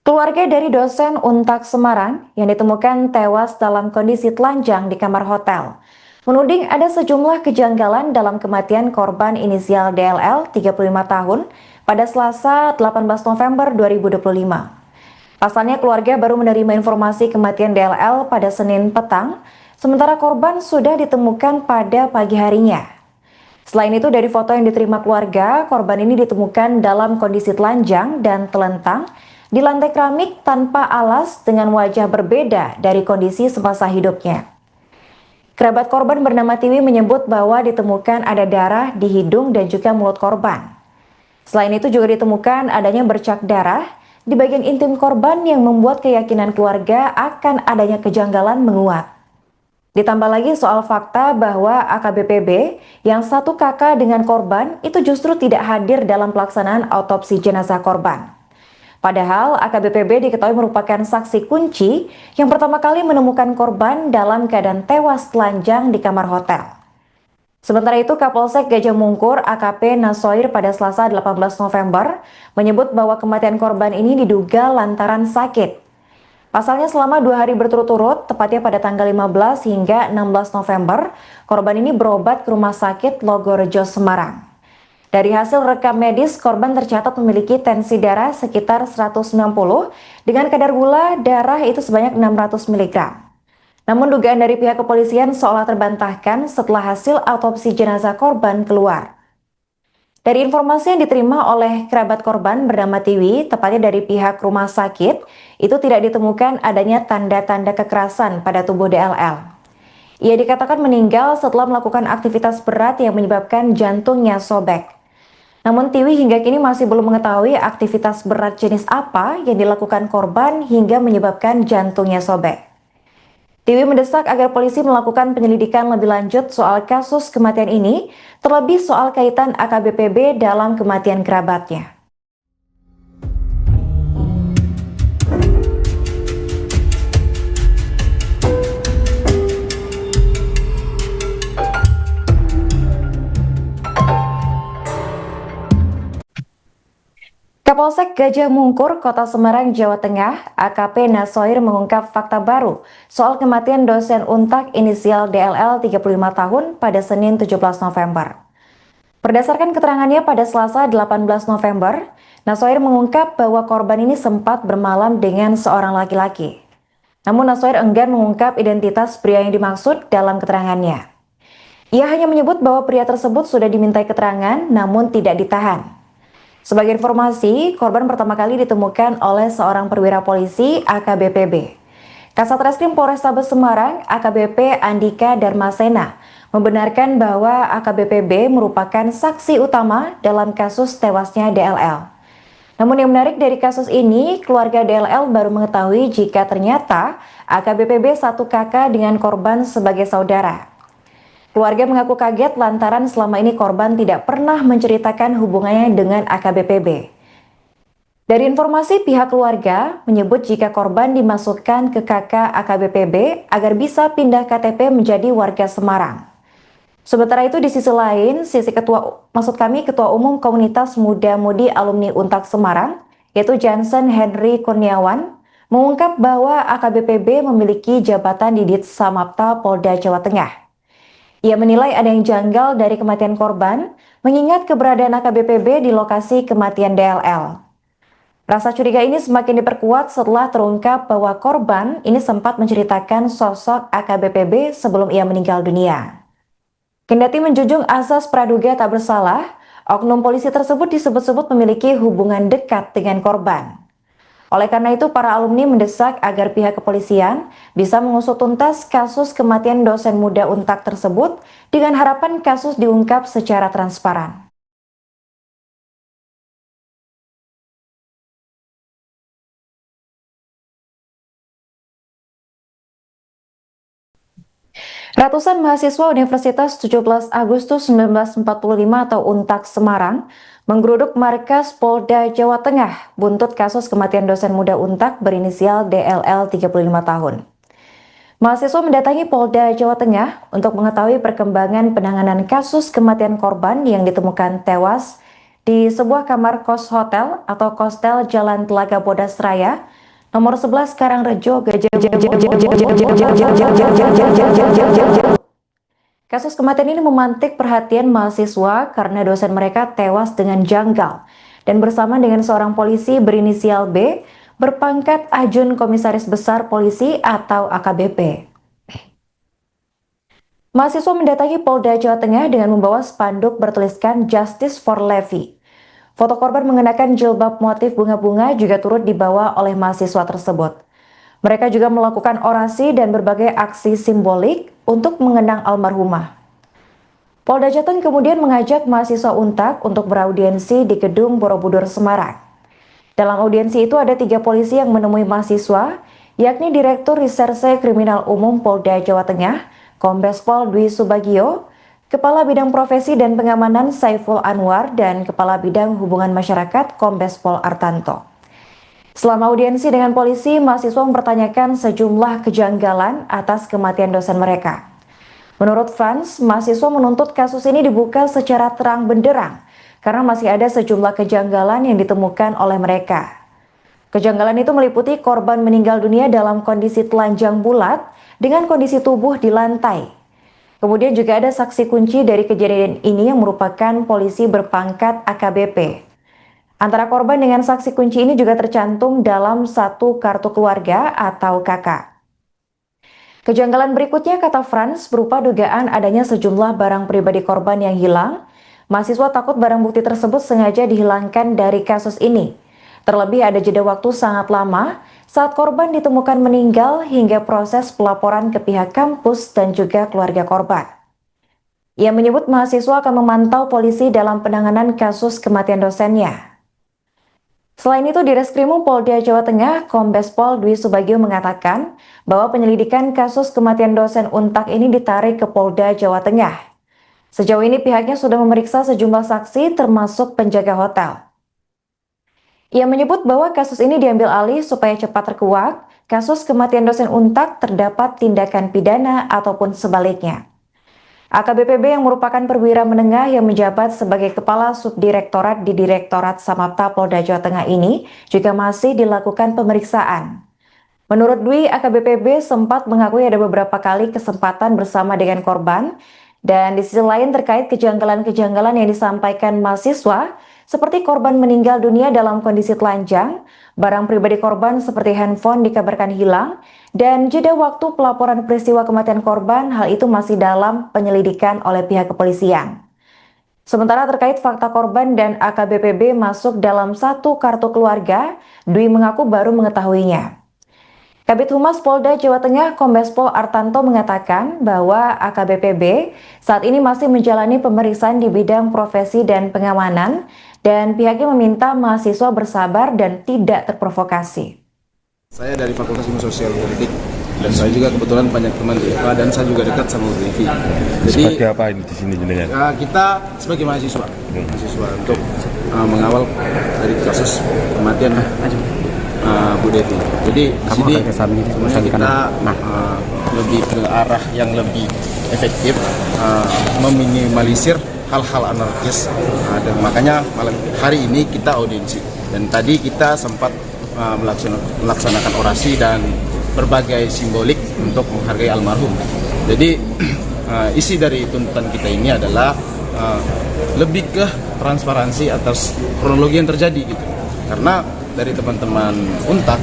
Keluarga dari dosen Untak Semarang yang ditemukan tewas dalam kondisi telanjang di kamar hotel menuding ada sejumlah kejanggalan dalam kematian korban inisial DLL 35 tahun pada Selasa 18 November 2025. Pasalnya keluarga baru menerima informasi kematian DLL pada Senin petang, sementara korban sudah ditemukan pada pagi harinya. Selain itu, dari foto yang diterima keluarga, korban ini ditemukan dalam kondisi telanjang dan telentang di lantai keramik tanpa alas dengan wajah berbeda dari kondisi semasa hidupnya. Kerabat korban bernama Tiwi menyebut bahwa ditemukan ada darah di hidung dan juga mulut korban. Selain itu juga ditemukan adanya bercak darah di bagian intim korban yang membuat keyakinan keluarga akan adanya kejanggalan menguat. Ditambah lagi soal fakta bahwa AKBPB yang satu kakak dengan korban itu justru tidak hadir dalam pelaksanaan autopsi jenazah korban. Padahal AKBPB diketahui merupakan saksi kunci yang pertama kali menemukan korban dalam keadaan tewas telanjang di kamar hotel. Sementara itu, Kapolsek Gajah Mungkur AKP Nasoir pada Selasa 18 November menyebut bahwa kematian korban ini diduga lantaran sakit. Pasalnya selama 2 hari berturut-turut, tepatnya pada tanggal 15 hingga 16 November, korban ini berobat ke Rumah Sakit Logorejo, Semarang. Dari hasil rekam medis, korban tercatat memiliki tensi darah sekitar 190 dengan kadar gula darah itu sebanyak 600 mg. Namun dugaan dari pihak kepolisian seolah terbantahkan setelah hasil autopsi jenazah korban keluar. Dari informasi yang diterima oleh kerabat korban bernama Tiwi, tepatnya dari pihak rumah sakit, itu tidak ditemukan adanya tanda-tanda kekerasan pada tubuh DLL. Ia dikatakan meninggal setelah melakukan aktivitas berat yang menyebabkan jantungnya sobek. Namun Tiwi hingga kini masih belum mengetahui aktivitas berat jenis apa yang dilakukan korban hingga menyebabkan jantungnya sobek. Tiwi mendesak agar polisi melakukan penyelidikan lebih lanjut soal kasus kematian ini, terlebih soal kaitan AKBPB dalam kematian kerabatnya. Kapolsek Gajah Mungkur, Kota Semarang, Jawa Tengah, AKP Nasoir mengungkap fakta baru soal kematian dosen Untak inisial DLL 35 tahun pada Senin 17 November. Berdasarkan keterangannya pada Selasa 18 November, Nasoir mengungkap bahwa korban ini sempat bermalam dengan seorang laki-laki. Namun Nasoir enggan mengungkap identitas pria yang dimaksud dalam keterangannya. Ia hanya menyebut bahwa pria tersebut sudah dimintai keterangan namun tidak ditahan. Sebagai informasi, korban pertama kali ditemukan oleh seorang perwira polisi AKBPB. Kasat Reskrim Polrestabes Semarang, AKBP Andika Darmasena, membenarkan bahwa AKBPB merupakan saksi utama dalam kasus tewasnya DLL. Namun yang menarik dari kasus ini, keluarga DLL baru mengetahui jika ternyata AKBPB satu kakak dengan korban sebagai saudara. Keluarga mengaku kaget lantaran selama ini korban tidak pernah menceritakan hubungannya dengan AKBPB. Dari informasi pihak keluarga menyebut jika korban dimasukkan ke KK AKBPB agar bisa pindah KTP menjadi warga Semarang. Sementara itu di sisi lain, Ketua Umum Komunitas Muda-Mudi Alumni Untak Semarang, yaitu Jansen Henry Kurniawan, mengungkap bahwa AKBPB memiliki jabatan di Ditsamapta Polda Jawa Tengah. Ia menilai ada yang janggal dari kematian korban, mengingat keberadaan AKBPB di lokasi kematian DLL. Rasa curiga ini semakin diperkuat setelah terungkap bahwa korban ini sempat menceritakan sosok AKBPB sebelum ia meninggal dunia. Kendati menjunjung asas praduga tak bersalah, oknum polisi tersebut disebut-sebut memiliki hubungan dekat dengan korban. Oleh karena itu, para alumni mendesak agar pihak kepolisian bisa mengusut tuntas kasus kematian dosen muda Untak tersebut dengan harapan kasus diungkap secara transparan. Ratusan mahasiswa Universitas 17 Agustus 1945 atau Untak Semarang menggeruduk markas Polda Jawa Tengah buntut kasus kematian dosen muda Untak berinisial DLL 35 tahun. Mahasiswa mendatangi Polda Jawa Tengah untuk mengetahui perkembangan penanganan kasus kematian korban yang ditemukan tewas di sebuah kamar kos hotel atau kostel Jalan Telaga Bodas Raya, nomor 11 Karangrejo, Kasus kematian ini memantik perhatian mahasiswa karena dosen mereka tewas dengan janggal dan bersama dengan seorang polisi berinisial B berpangkat Ajun Komisaris Besar Polisi atau AKBP. Mahasiswa mendatangi Polda Jawa Tengah dengan membawa spanduk bertuliskan Justice for Levi. Foto korban mengenakan jilbab motif bunga-bunga juga turut dibawa oleh mahasiswa tersebut. Mereka juga melakukan orasi dan berbagai aksi simbolik untuk mengenang almarhumah. Polda Jateng kemudian mengajak mahasiswa Untak untuk beraudiensi di Gedung Borobudur, Semarang. Dalam audiensi itu ada 3 polisi yang menemui mahasiswa, yakni Direktur Reserse Kriminal Umum Polda Jawa Tengah, Kombes Pol Dwi Subagio, Kepala Bidang Profesi dan Pengamanan Saiful Anwar, dan Kepala Bidang Hubungan Masyarakat Kombes Pol Artanto. Selama audiensi dengan polisi, mahasiswa mempertanyakan sejumlah kejanggalan atas kematian dosen mereka. Menurut Franz, mahasiswa menuntut kasus ini dibuka secara terang benderang karena masih ada sejumlah kejanggalan yang ditemukan oleh mereka. Kejanggalan itu meliputi korban meninggal dunia dalam kondisi telanjang bulat dengan kondisi tubuh di lantai. Kemudian juga ada saksi kunci dari kejadian ini yang merupakan polisi berpangkat AKBP. Antara korban dengan saksi kunci ini juga tercantum dalam satu kartu keluarga atau KK. Kejanggalan berikutnya, kata Franz, berupa dugaan adanya sejumlah barang pribadi korban yang hilang. Mahasiswa takut barang bukti tersebut sengaja dihilangkan dari kasus ini. Terlebih ada jeda waktu sangat lama saat korban ditemukan meninggal hingga proses pelaporan ke pihak kampus dan juga keluarga korban. Ia menyebut mahasiswa akan memantau polisi dalam penanganan kasus kematian dosennya. Selain itu, di Reskrimum Polda Jawa Tengah, Kombes Pol Dwi Subagio mengatakan bahwa penyelidikan kasus kematian dosen Untak ini ditarik ke Polda Jawa Tengah. Sejauh ini pihaknya sudah memeriksa sejumlah saksi termasuk penjaga hotel. Ia menyebut bahwa kasus ini diambil alih supaya cepat terkuak, kasus kematian dosen Untak terdapat tindakan pidana ataupun sebaliknya. AKBPB yang merupakan perwira menengah yang menjabat sebagai Kepala Subdirektorat di Direktorat Samapta Polda Jawa Tengah ini juga masih dilakukan pemeriksaan. Menurut Dwi, AKBPB sempat mengakui ada beberapa kali kesempatan bersama dengan korban, dan di sisi lain terkait kejanggalan-kejanggalan yang disampaikan mahasiswa, seperti korban meninggal dunia dalam kondisi telanjang, barang pribadi korban seperti handphone dikabarkan hilang, dan jeda waktu pelaporan peristiwa kematian korban, hal itu masih dalam penyelidikan oleh pihak kepolisian. Sementara terkait fakta korban dan AKBPB masuk dalam satu kartu keluarga, Dwi mengaku baru mengetahuinya. Kabid Humas Polda Jawa Tengah Kombes Pol Artanto mengatakan bahwa AKBPB saat ini masih menjalani pemeriksaan di bidang profesi dan pengamanan, dan pihaknya meminta mahasiswa bersabar dan tidak terprovokasi. Saya dari Fakultas Ilmu Sosial Politik dan saya juga kebetulan banyak teman di FA dan saya juga dekat sama Bu Devi. Jadi sebagai apa ini di sini jenengan? Kita sebagai mahasiswa untuk mengawal dari kasus kematian Bu Devi. Jadi di sini sebenarnya kita lebih ke arah yang lebih efektif, meminimalisir hal-hal anarkis. Dan makanya malam hari ini kita audiensi dan tadi kita sempat melaksanakan orasi dan berbagai simbolik untuk menghargai almarhum. Jadi isi dari tuntutan kita ini adalah lebih ke transparansi atas kronologi yang terjadi gitu. Karena dari teman-teman Untak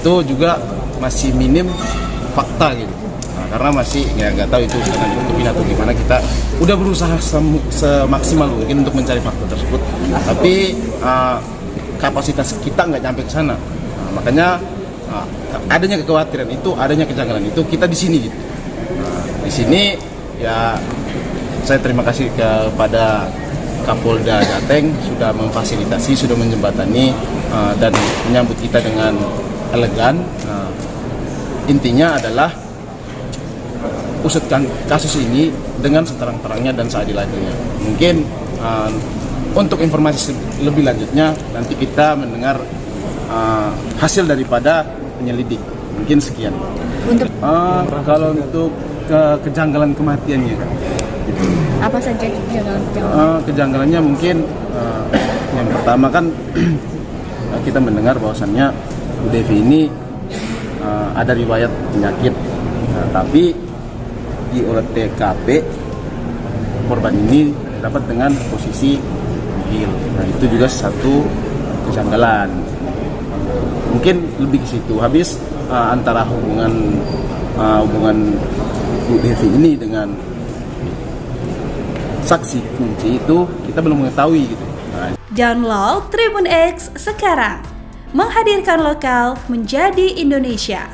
itu juga masih minim fakta gitu. Karena masih nggak tahu itu karena ditutupin atau gimana, kita udah berusaha semaksimal mungkin untuk mencari fakta tersebut, tapi kapasitas kita nggak nyampe ke sana. Makanya adanya kekhawatiran itu, adanya kejanggalan itu kita di sini gitu. Di sini ya saya terima kasih kepada Kapolda Jateng sudah memfasilitasi, sudah menjembatani dan menyambut kita dengan elegan. Intinya adalah usutkan kasus ini dengan seterang-terangnya dan seadil-adilnya. Mungkin untuk informasi lebih lanjutnya nanti kita mendengar hasil daripada penyelidik. Mungkin sekian. Kalau untuk kejanggalan kematiannya, Apa saja kejanggalannya mungkin yang pertama kan kita mendengar bahwasannya Bu Devi ini ada riwayat penyakit, tapi di olah TKP korban ini dapat dengan posisi nihil. Nah, itu juga satu kejanggalan. Mungkin lebih ke situ. Habis antara hubungan Bu Devi ini dengan saksi kunci itu kita belum mengetahui gitu. Nah, Download Tribun X sekarang, menghadirkan lokal menjadi Indonesia.